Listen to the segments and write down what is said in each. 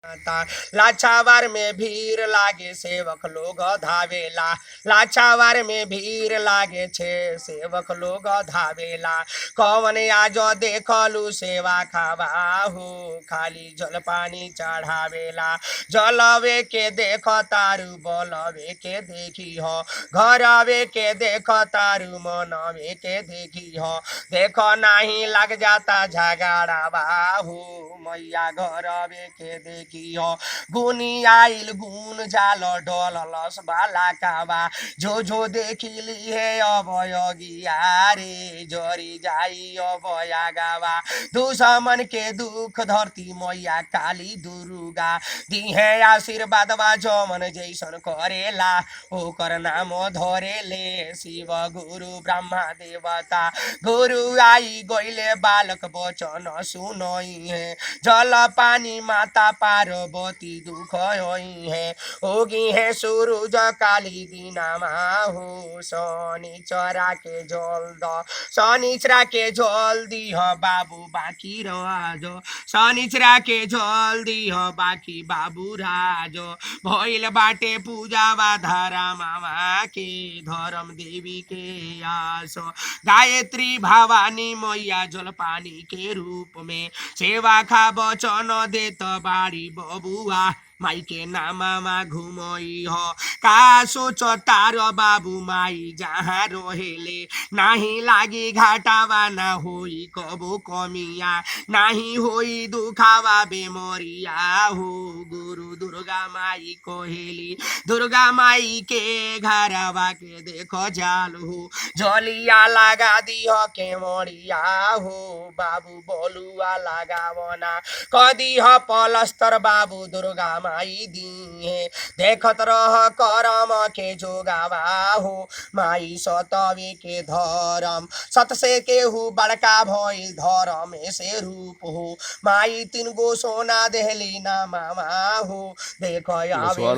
लाछावार में भीड़ लागे सेवक लोग धावेला, लाछावार में भीड़ लागे छे सेवक लोग धावेला। कौन आज देखलू सेवा खावाहू, खाली जल पानी चढ़ावेला। जलवे के देख तारू बलवे के देखी हो, घरवे के देख तारू मनवे के देखी हो। देखो नहीं लग जाता झगड़ा बाहू, मैया घरवे के देखी हो। गुनी आइल गुन जाल डलस बाला काबा, जो जो देखी ली है अबयगिया रे, जरी जाई अबया गावा। दुश्मन के दुख धरती मैया काली दुर्गा, दिहे आशीर्वाद बा जमन जैसन करेला, ओकर नाम धरेले शिव गुरु ब्रह्मा देवता। गुरु आई गईले बालक बचन सुनई है, जल पानी माता पार्वती दुख होई है। होगी है सूरज काली दीना माहू, शनिचरा के जल द, शनिचरा के जल दीह बाबू बाकी राजो, शनिचरा के जल दीह बाकी बाबू राजो। भइल बाटे पूजा बा धरा मामा के, धर्म देवी के आसो। गायत्री भवानी मैया जल पानी के रूप में, सेवा खा बचन देत बाड़ी बबुआ, माई के नामा घुमई हो। का सोच तार बाबू माई जहाँ रहेले, नाही लागी घाटावा ना होई कबो कमिया, नाही होई दुखावा बेमरिया हो। गुरु दुर्गा माई कोहेली, दुर्गा माई के घरवा के देखो जाल हो, जलिया लगा दिह के मरिया हो। बाबू बोलुआ लगावना कदीह पलस्तर, बाबू दुर्गा माई दिए देखत रह करम के जोगावा हो। माई सतवे के धरम, सत से केहू बड़का भइल धरम से रूप हो। माई तीन गो सोना देहली ना मामा हो, देखो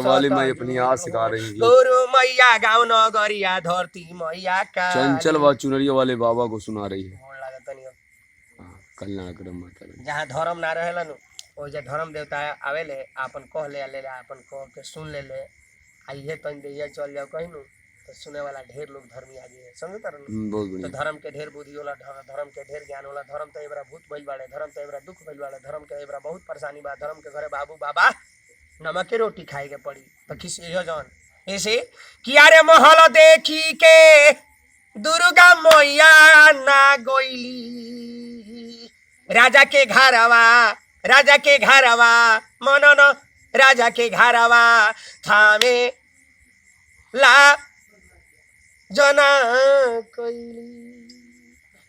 वाली माई अपनी आस सिखा रही है। गुरु मैया गाँव नगरिया धरती मैया का, चंचल व चुनरिया वाले बाबा को सुना रही है। कल्याण करम माता, जहाँ धर्म ना रहेला नु ओ जे धर्म देवता आवेले, आपन कह ले आपन कह के सुन ले आइए तन दैया चल जाओ कहीं नु, तो सुने वाला ढेर लोग धर्मी आ गए, समझ तर तो धर्म के ढेर बुद्धि होला, धर्म के ढेर ज्ञान होला। धर्म तो एबरा भूत भइल बाड़े, धर्म तो एबरा दुख भइल बाड़े, धर्म के एबरा बहुत परेशानी बा। धर्म के घरे बाबू बाबा नमक के रोटी खाए के पड़ी, तो किस जन ऐसे किया रे महल देखी के दुर्गा मैया ना गोइली, राजा के घरवा, राजा के घरवा मनन, राजा के घरवा थामे ला जना कैली।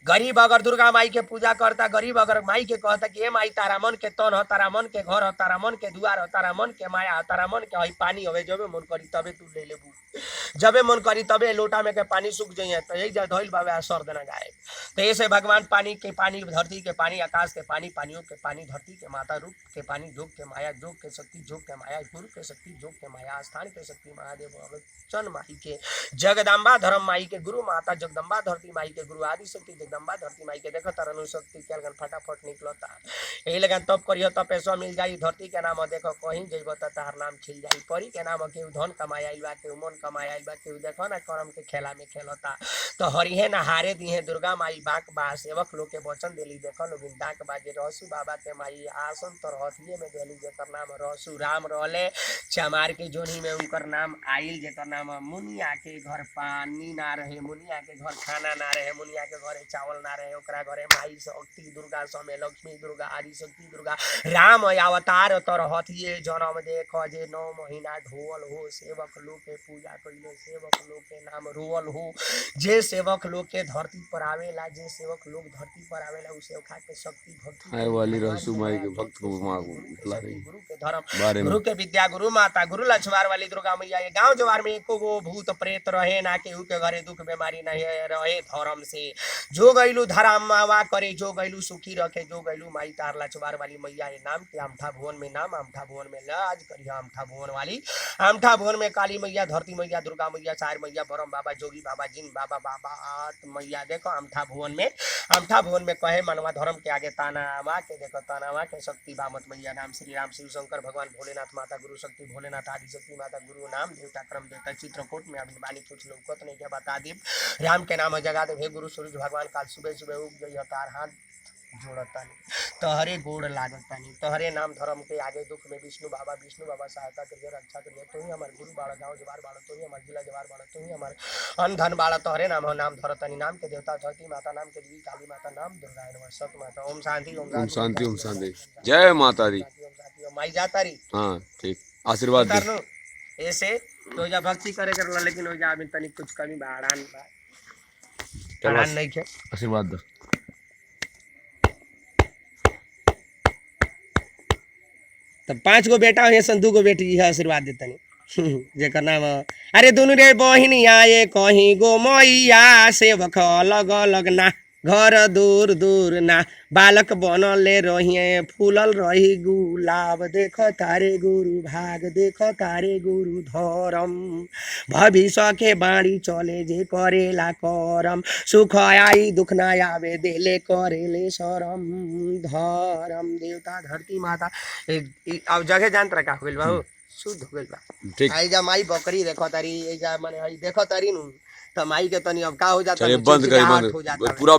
गरीब अगर दुर्गा माई के पूजा करता, गरीब अगर माई के कहता कि ए माई तारा मन के तन हो, तारा मन के घर हो, तारा मन के दुआर हो, तारा मन के माया हो, तारा मन के हई पानी हवे, जबे मन करी तबे तू ले लेबू, जबे मन करी तबे लोटा में के पानी सूख जाइए तो यही जा धोइल बाबे सर देना गायब। तो ऐसे भगवान पानी के पानी, धरती के पानी, आकाश के पानी, पानियों के पानी, धरती के माता, रूप के पानी, जोग के माया, जोग के शक्ति, जोग के माया, गुरु के शक्ति, जोग के माया, स्थान के शक्ति महादेव चन माई के, जगदम्बा धर्म माई के, गुरु माता जगदम्बा धरती माई के, गुरु आदि शक्ति जगदम्बा धरती माई के। देखो तार अनुशक्ति के लगन फटाफट निकलता, यही लगन तब करियो तब पैसा मिल जाई। धरती के नाम देखो कहीं जइब त तार नाम खिल जाई। परी के नाम केहू धन कमाई आइल बा, केहू मन कमाई आइल बा, केहू देखो ना करम के खेला में खेलता। तो हरिहे ना हारे दिहे दुर्गा माई बाक बा, सेवक लोग के वचन देली। देखो लोग डाक बाजे रहसु बाबा के माई आसन तो रहतिये में देली, जेकर नाम रहसु राम रहले। चमार के जोनी में उनकर नाम आइल, जेकर नाम मुनिया के घर पानी ना रहे, मुनिया के घर खाना ना रहे, मुनिया के घरे चावल ना रहे, ओकरा घरे माई शक्ति दुर्गा समय लक्ष्मी दुर्गा आदि शक्ति दुर्गा राम अवतार तो रहतिये जन्म। देखो जे 9 महीना ढोल हो, सेवक लोग के पूजा कइले, सेवक लोग के नाम रोअल हो। जे सेवक लोग के धरती पर आवेला, जे सेवक लोग धरती पर आवेला, उ सेवका के शक्ति भक्ति आए वाली रहसु माई के भक्त को बुला रही। गुरु के धर्म, गुरु के विद्या, गुरु माता, गुरु लक्ष्मण वाली दुर्गा मैया। ये गांव जवार में एको गो भूत प्रेत रहे ना, केहू के घरे दुख बीमारी नहीं रहे। धर्म से जो गैलू धराम मावा करे जो गैलू सुखी रखे जो गैलू माई तार लचवार वाली मैया ये नाम के आमठा भुवन में नाम आमठा भुवन में लाज करिया आमठा भुवन वाली आमठा भुवन में काली मैया धरती मैया दुर्गा मैया चार मैया बरम बाबा जोगी बाबा जिन बाबा बाबा आत मैया देखो आमठा भुवन में कहे मनवा धर्म के आगे तानावा के देखो तानावा के शक्ति बामत मैया नाम श्री राम शिव शंकर भगवान भोलेनाथ माता गुरु शक्ति भोलेनाथ आदि शक्ति माता गुरु नाम देवता क्रम देवता चित्रकूट में अभी बानी कुछ लोग नहीं क्या बता दी राम के नाम जगा दे हे गुरु सूरज भगवान काल सुबह सुबह उग गई तार हाथ जोड़तानी तहरे गोड़ लागतानी तहरे नाम धर्म के आगे दुख में विष्णु बाबा सहायता करिए रक्षा करिए तो ही हमारे गुरु बाड़ा गाँव जवार बाड़ा तो ही हमारे जिला जवार बाड़ा तो ही हमारे अन्न धन बाड़ा तहरे नाम हो नाम धरतानी नाम के देवता धरती माता नाम के देवी काली माता नाम दुर्गा नमः सत माता ओम शांति ओम शांति ओम शांति। जय माता दी। माई जाता रही हाँ ठीक आशीर्वाद दे। ऐसे तो जा भक्ति करे करला लेकिन हो जा अभी तनिक कुछ कमी बाड़ान नहीं के आशीर्वाद दो। तब 5 गो बेटा है सन 2 गो बेटी है आशीर्वाद देतनी जेकर नाम अरे दुनु रे बहिनिया ये कहीं गो मैया सेवक अलग अलग ना घर दूर दूर ना बालक बनले रहिए फूलल रही गुलाब देख तारे गुरु भाग देख तारे गुरु धरम भविष्य के बाणी चले जे करेला करम सुख आई दुख ना आवे देले करेले शरम धरम देवता धरती माता अब जगह जानत रखा हो गइल बा शुद्ध हो गइल बा ठीक आई जा माई बकरी देखो तारी आई जा माने देखो तारी नु त माई के तनी अब का हो जाता बंद कर पूरा